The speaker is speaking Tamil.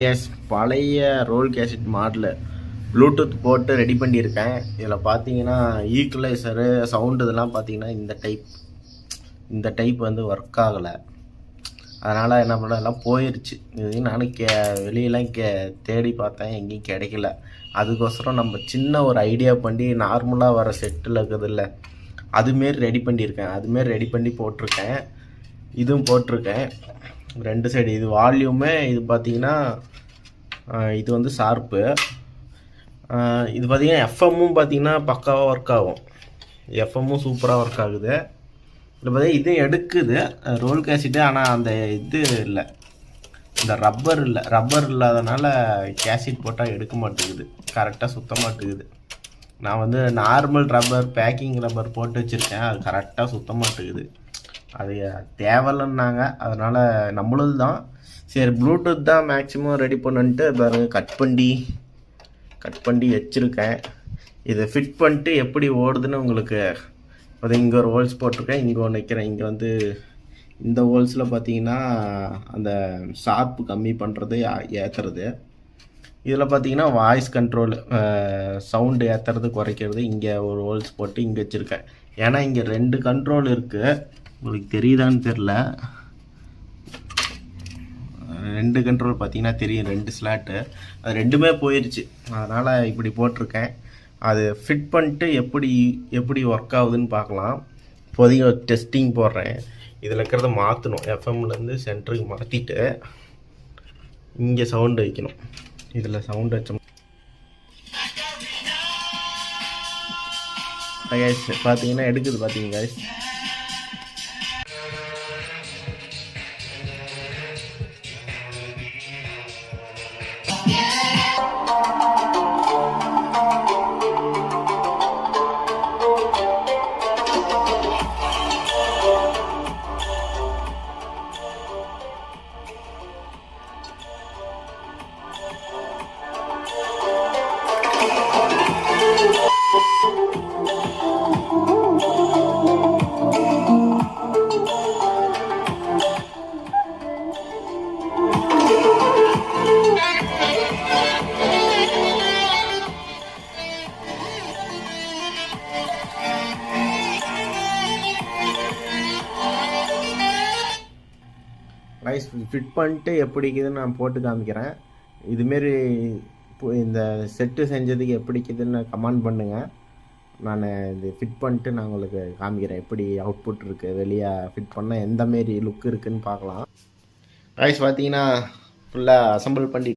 எஸ், பழைய ரோல் கேசட் மாடலு ப்ளூடூத் போட்டு ரெடி பண்ணியிருக்கேன். இதில் பார்த்தீங்கன்னா ஈக்குவலைசரு சவுண்டு இதெல்லாம் பார்த்தீங்கன்னா இந்த டைப் வந்து ஒர்க் ஆகலை. அதனால் என்ன பண்ண எல்லாம் போயிடுச்சு. இது நானும் வெளியெல்லாம் தேடி பார்த்தேன், எங்கேயும் கிடைக்கல. அதுக்கோசரம் நம்ம சின்ன ஒரு ஐடியா பண்ணி நார்மலாக வர செட்டில் இருக்குதுல்ல, அதுமாரி ரெடி பண்ணியிருக்கேன். அதுமாரி ரெடி பண்ணி போட்டிருக்கேன். இதுவும் போட்டிருக்கேன். 2 சைடு இது வால்யூமு. இது பார்த்தீங்கன்னா இது வந்து ஷார்ப்பு. இது பார்த்தீங்கன்னா எஃப்எம்மும் பார்த்தீங்கன்னா பக்காவாக ஒர்க் ஆகும். எஃப்எம்மும் சூப்பராக ஒர்க் ஆகுது. இதில் பார்த்தீங்கன்னா இதுவும் எடுக்குது ரோல் கேசட்டு. ஆனால் அந்த இது இல்லை, இந்த ரப்பர் இல்லாதனால கேசட் போட்டால் எடுக்க மாட்டேங்குது, கரெக்டாக சுத்த மாட்டேங்குது. நான் வந்து நார்மல் ரப்பர், பேக்கிங் ரப்பர் போட்டு வச்சுருக்கேன், அது கரெக்டாக சுத்த மாட்டேங்குது. அது தேவையில்லைன்னாங்க. அதனால் நம்மளது தான் சரி ப்ளூடூத் தான் மேக்ஸிமம் ரெடி பண்ணுன்ட்டு பாருங்கள் கட் பண்ணி வச்சுருக்கேன். இதை ஃபிட் பண்ணிட்டு எப்படி ஓடுதுன்னு உங்களுக்கு அது இங்கே ஒரு ஹோல்ஸ் போட்டிருக்கேன், இங்கே ஒன்று வைக்கிறேன். இங்கே வந்து இந்த ஹோல்ஸில் பார்த்தீங்கன்னா அந்த ஷார்ப்பு கம்மி பண்ணுறது ஏற்றுறது. இதில் பார்த்தீங்கன்னா வாய்ஸ் கண்ட்ரோல், சவுண்டு ஏற்றுறது குறைக்கிறது. இங்கே ஒரு ஹோல்ஸ் போட்டு இங்கே வச்சுருக்கேன். ஏன்னா இங்கே 2 கண்ட்ரோல் இருக்குது, உங்களுக்கு தெரியுதான்னு தெரில. 2 கண்ட்ரோல் பார்த்தீங்கன்னா தெரியும், 2 ஸ்லாட்டு. அது 2மே போயிடுச்சு. அதனால் இப்படி போட்டிருக்கேன். அது ஃபிட் பண்ணிட்டு எப்படி ஒர்க் ஆகுதுன்னு பார்க்கலாம். இப்போதைக்கு ஒரு டெஸ்டிங் போடுறேன். இதில் இருக்கிறத மாற்றணும், எஃப்எம்லேருந்து சென்டருக்கு மாற்றிட்டு இங்கே சவுண்டு வைக்கணும். இதில் சவுண்டு வச்சோம் பார்த்தீங்கன்னா எடுக்குது, பார்த்தீங்க கைஸ். ரைஸ் ஃபிட் பண்ணிட்டு எப்படி இருக்குதுன்னு நான் போட்டு காமிக்கிறேன். இதுமாரி இந்த செட்டு செஞ்சதுக்கு எப்படி இருக்குதுன்னு கமெண்ட் பண்ணுங்கள். நான் இது ஃபிட் பண்ணிட்டு நான் உங்களுக்கு காமிக்கிறேன் எப்படி அவுட்புட் இருக்குது. வெளியே ஃபிட் பண்ணால் எந்தமாரி லுக் இருக்குதுன்னு பார்க்கலாம். ரைஸ் பார்த்தீங்கன்னா ஃபுல்லாக அசம்பிள் பண்ணி